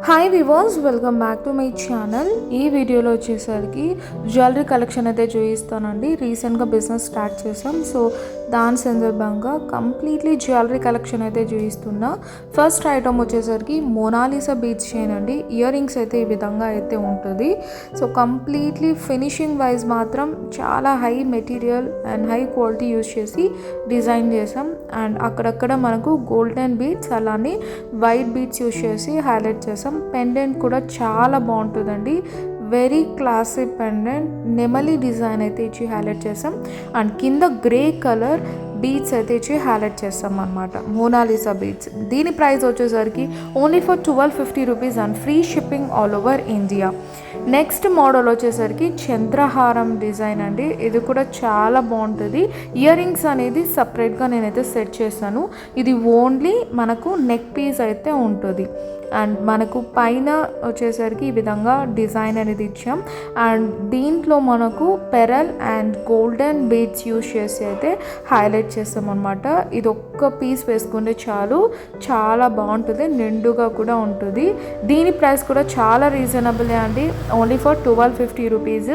Hi viewers, welcome back to my channel. ఈ వీడియోలో వచ్చేసరికి జ్యువెలరీ కలెక్షన్ అయితే చూపిస్తానండి. రీసెంట్గా బిజినెస్ స్టార్ట్ చేసాం, సో దాని సందర్భంగా కంప్లీట్లీ జ్యువెలరీ కలెక్షన్ అయితే చూపిస్తున్నా. ఫస్ట్ ఐటమ్ వచ్చేసరికి మోనాలిసా బీడ్స్ చైన్ అండి. ఇయర్ రింగ్స్ అయితే ఈ విధంగా అయితే ఉంటుంది. సో కంప్లీట్లీ ఫినిషింగ్ వైజ్ మాత్రం చాలా high material and high quality use చేసి డిజైన్ చేసాం. అండ్ అక్కడక్కడ మనకు గోల్డెన్ బీడ్స్ అలానే వైట్ బీడ్స్ యూజ్ చేసి హైలైట్ చేసాం. పెండెంట్ కూడా చాలా బాగుంటుందండి. వెరీ క్లాసీ పెండెంట్, నెమలి డిజైన్ అయితే ఇచ్చి హైలైట్ చేసాం. అండ్ కింద గ్రే కలర్ బీడ్స్ అయితే ఇచ్చి హైలైట్ చేస్తాం అనమాట. Mona Lisa beads. దీని ప్రైస్ వచ్చేసరికి only for 1250 rupees and free shipping all over India. Next model వచ్చేసరికి చంద్రహారం డిజైన్ అండి. ఇది కూడా చాలా బాగుంటుంది. ఇయర్ రింగ్స్ అనేది సపరేట్గా నేనైతే సెట్ చేశాను. ఇది ఓన్లీ మనకు నెక్ పీస్ అయితే ఉంటుంది. అండ్ మనకు పైన వచ్చేసరికి ఈ విధంగా డిజైన్ అనేది ఇచ్చాం. అండ్ దీంట్లో మనకు pearl and golden beads use చేసి అయితే హైలైట్ చేస్తాం అనమాట. ఇది ఒక్క పీస్ వేసుకుంటే చాలు, చాలా బాగుంటుంది, నిండుగా కూడా ఉంటుంది. దీని ప్రైస్ కూడా చాలా రీజనబుల్ అండి, only for 1250 rupees.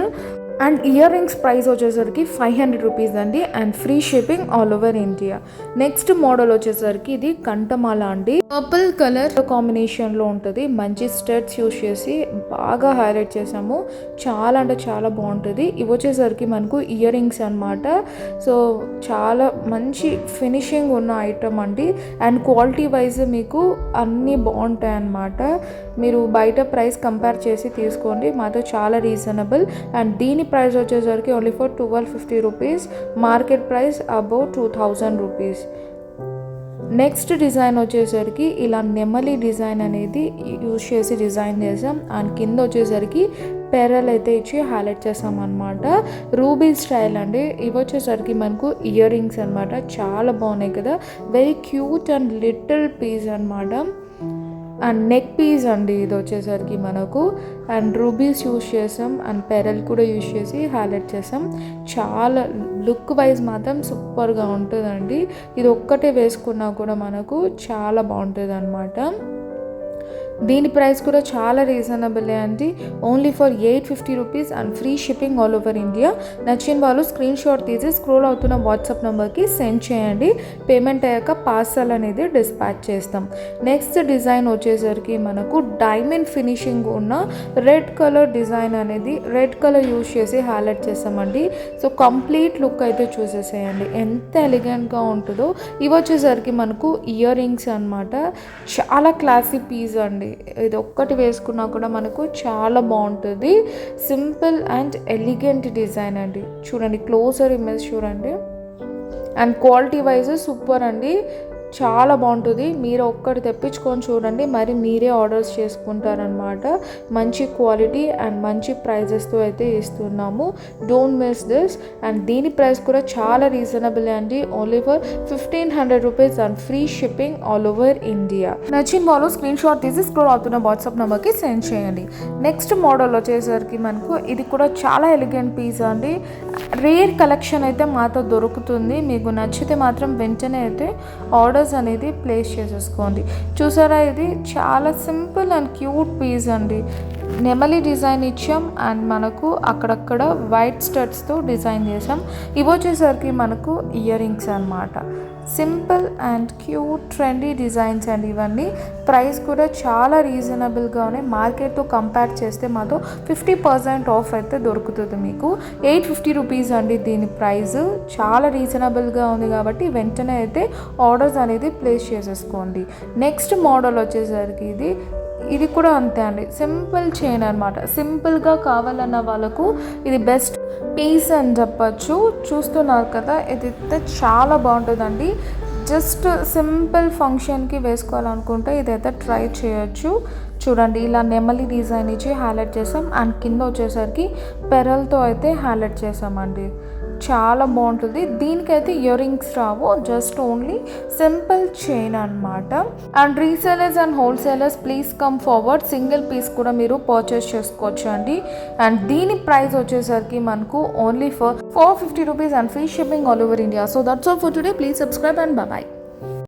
And ear rings price వచ్చేసరికి 500 రూపీస్ అండి, and free shipping all over India. Next model వచ్చేసరికి ఇది కంఠమాల అండి. పర్పుల్ కలర్ కాంబినేషన్లో ఉంటుంది. మంచి స్టడ్స్ యూజ్ చేసి బాగా హైలైట్ చేసాము. చాలా అంటే చాలా బాగుంటుంది. ఇవి వచ్చేసరికి మనకు ఇయర్ రింగ్స్ అనమాట. సో చాలా మంచి ఫినిషింగ్ ఉన్న ఐటమ్ అండి. అండ్ క్వాలిటీ వైజ్ మీకు అన్నీ బాగుంటాయి అన్నమాట. మీరు బయట ప్రైస్ కంపేర్ చేసి తీసుకోండి, మాతో చాలా రీజనబుల్. అండ్ దీని ప్రైస్ వచ్చేసరికి only for 1250 rupees. Market price above 2000 rupees. Next design వచ్చేసరికి ఇలా నెమలి డిజైన్ అనేది యూజ్ చేసి డిజైన్ చేసాం. అండ్ కింద వచ్చేసరికి పెరల్ అయితే ఇచ్చి హైలైట్ చేసాం అనమాట. రూబీ స్టైల్ అండి. ఇవి వచ్చేసరికి మనకు ఇయర్ రింగ్స్ అనమాట. చాలా బాగున్నాయి కదా, very cute and little piece అనమాట. అండ్ నెక్ పీస్ అండి ఇది వచ్చేసరికి మనకు. అండ్ రూబీస్ యూజ్ చేసాం, అండ్ పెరల్ కూడా యూజ్ చేసి హైలైట్ చేసాం. చాలా లుక్ వైజ్ మాత్రం సూపర్గా ఉంటుందండి. ఇది ఒక్కటే వేసుకున్నా కూడా మనకు చాలా బాగుంటుంది అనమాట. దీని ప్రైస్ కూడా చాలా రీజనబుల్ అండి, only for 850 rupees and free shipping all over India. నచ్చిన వాళ్ళు స్క్రీన్ షాట్ తీసి స్క్రోల్ అవుతున్న వాట్సాప్ నెంబర్కి సెండ్ చేయండి. పేమెంట్ అయ్యాక పార్సల్ అనేది డిస్పాచ్ చేస్తాం. నెక్స్ట్ డిజైన్ వచ్చేసరికి మనకు డైమండ్ ఫినిషింగ్ ఉన్న రెడ్ కలర్ డిజైన్ అనేది రెడ్ కలర్ యూజ్ చేసి హైలైట్ చేస్తామండి. సో కంప్లీట్ లుక్ అయితే చూసేసేయండి, ఎంత ఎలిగెంట్గా ఉంటుందో. ఇవి వచ్చేసరికి మనకు ఇయర్ రింగ్స్ అనమాట. చాలా క్లాసీ పీస్ అండి. ఇది ఒక్కటి వేసుకున్నా కూడా మనకు చాలా బాగుంటుంది. సింపుల్ అండ్ ఎలిగెంట్ డిజైన్ అండి. చూడండి, క్లోజర్ ఇమేజ్ చూడండి. అండ్ క్వాలిటీ వైజ్ సూపర్ అండి, చాలా బాగుంటుంది. మీరు ఒక్కటి తెప్పించుకొని చూడండి, మరి మీరే ఆర్డర్స్ చేసుకుంటారనమాట. మంచి క్వాలిటీ అండ్ మంచి ప్రైజెస్తో అయితే ఇస్తున్నాము. Don't miss this. అండ్ దీని ప్రైస్ కూడా చాలా రీజనబుల్ అండి, only for 1500 rupees and free shipping all over India. నచ్చిన వాళ్ళు స్క్రీన్ షాట్ తీసి స్క్రోల్ అవుతున్న వాట్సాప్ నెంబర్కి సెండ్ చేయండి. నెక్స్ట్ మోడల్ వచ్చేసరికి మనకు ఇది కూడా చాలా ఎలిగెంట్ పీస్ అండి. రేర్ కలెక్షన్ అయితే మాతో దొరుకుతుంది. మీకు నచ్చితే మాత్రం వెంటనే అయితే ఆర్డర్ అనేది ప్లేస్ చేసేసుకోండి. చూసారా, ఇది చాలా సింపుల్ అండ్ క్యూట్ పీస్ అండి. నెమలి డిజైన్ ఇచ్చాం, అండ్ మనకు అక్కడక్కడ వైట్ స్టడ్స్తో డిజైన్ చేసాం. ఇవి వచ్చేసరికి మనకు ఇయర్ రింగ్స్ అనమాట. Simple and cute trendy designs అండి ఇవన్నీ. ప్రైస్ కూడా చాలా రీజనబుల్గా ఉన్నాయి. మార్కెట్తో కంపేర్ చేస్తే మాతో 50% ఆఫ్ అయితే దొరుకుతుంది మీకు. 850 రూపీస్ అండి దీని ప్రైస్. చాలా రీజనబుల్గా ఉంది కాబట్టి వెంటనే అయితే ఆర్డర్స్ అనేది ప్లేస్ చేసేసుకోండి. నెక్స్ట్ మోడల్ వచ్చేసరికి ఇది కూడా అంతే అండి. సింపుల్ చైన్ అనమాట. సింపుల్గా కావాలన్న వాళ్ళకు ఇది బెస్ట్ పీస్ అని చెప్పచ్చు. చూస్తున్నారు కదా, ఇది చాలా బాగుంటుందండి. జస్ట్ సింపుల్ ఫంక్షన్కి వేసుకోవాలనుకుంటే ఇదైతే ట్రై చేయొచ్చు. చూడండి, ఇలా నెమలి డిజైన్ ఇచ్చి హైలైట్ చేసాం. అండ్ కింద వచ్చేసరికి పెరల్తో అయితే హైలైట్ చేసామండి. చాలా బాగుంటుంది. దీనికైతే ఇయర్ రింగ్స్ రావు, జస్ట్ ఓన్లీ సింపుల్ చైన్ అనమాట. And resellers and wholesalers please come forward. Single piece కూడా మీరు పర్చేస్ చేసుకోవచ్చు అండి. అండ్ దీని ప్రైస్ వచ్చేసరికి మనకు only for 450 rupees and free shipping all over India. So that's all for today. Please subscribe and bye.